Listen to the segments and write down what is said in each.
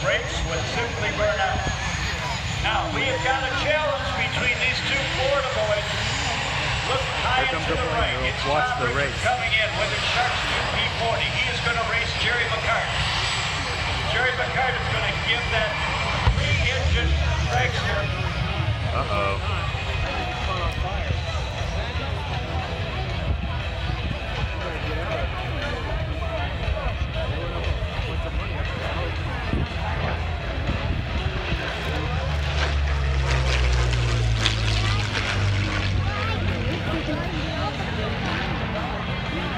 brakes would simply burn out. Now, we have got a challenge between these two Florida boys. Look high and to the right. It's watch the race. Coming in with his Sharks P40. He is going to race Jerry McCart. Jerry McCart is going to give that three-engine dragster. Uh-oh.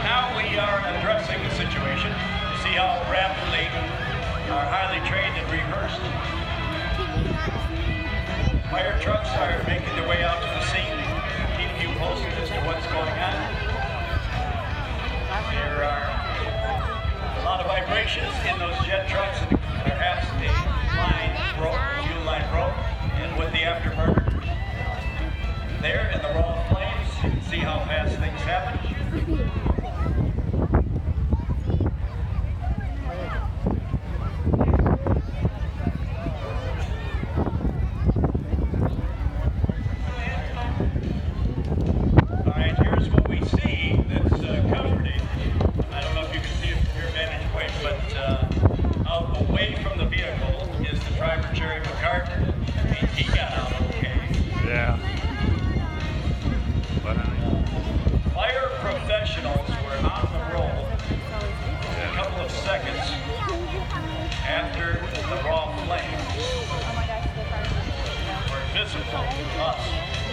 Now we are addressing the situation. See how rapidly our highly trained and rehearsed fire trucks are making their way out to the scene. Keep you posted as to what's going on. There are a lot of vibrations in those jet trucks, and perhaps a line broke, fuel line broke, and with the afterburner there in the raw flames, you can see how fast things happen.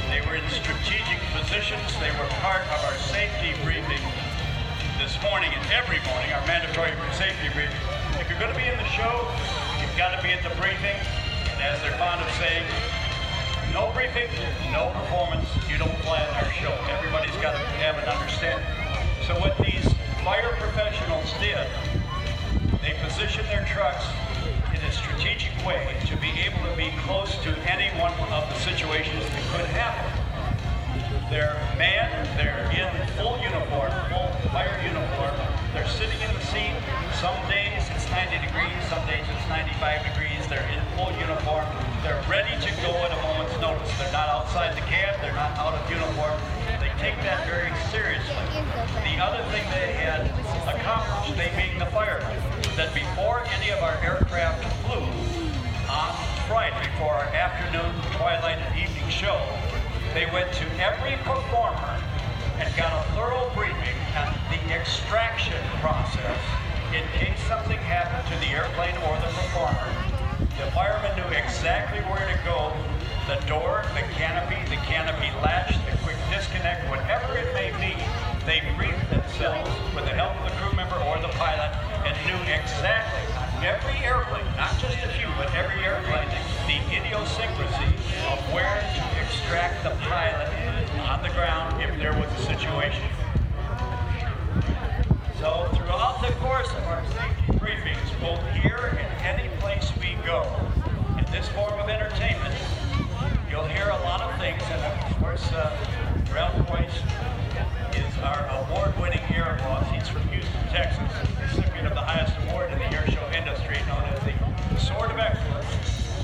They were in strategic positions. They were part of our safety briefing this morning and every morning, our mandatory safety briefing. If you're going to be in the show, you've got to be at the briefing. And as they're fond of saying, no briefing, no performance. You don't fly on our show. Everybody's got to have an understanding. So what these fire professionals did, they positioned their trucks in a strategic way to be able to be close to any one of the situations that could happen. They're manned, they're in full uniform, full fire uniform. They're sitting in the seat. Some days it's 90 degrees, some days it's 95 degrees. They're in full uniform. They're ready to go at a moment's notice. They're not outside the cab, they're not out of uniform. They take that very seriously. The other thing they had accomplished, they being the firemen, that before any of our aircraft flew on Friday, before our afternoon, twilight, and evening show, they went to every performer and got a thorough briefing on the extraction process in case something happened to the airplane or the performer. The firemen knew exactly where to go, the door, the canopy latch, the quick disconnect, whatever it may be. They briefed themselves with the help of the crew member or the pilot and knew exactly every airplane, not just a few, but every airplane, the idiosyncrasy of where to extract the pilot on the ground if there was a situation. So throughout the course of our safety briefings, both here and any place we go, in this form of entertainment, you'll hear a lot of things, and of course, Ralph Weiss is our award-winning air boss. He's from Houston, Texas, recipient of the highest award in the airshow industry, known as the Sword of Excellence,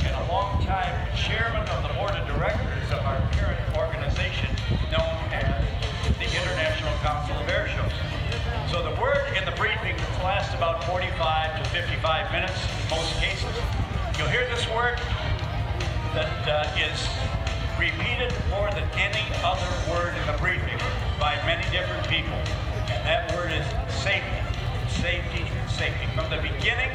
and a long-time chairman of the board of directors of our parent organization, known as the International Council of Airshows. So the word in the briefing lasts about 45 to 55 minutes in most cases. You'll hear this word that is repeated more than any other word in the briefing by many different people. And that word is safety, safety, safety. From the beginning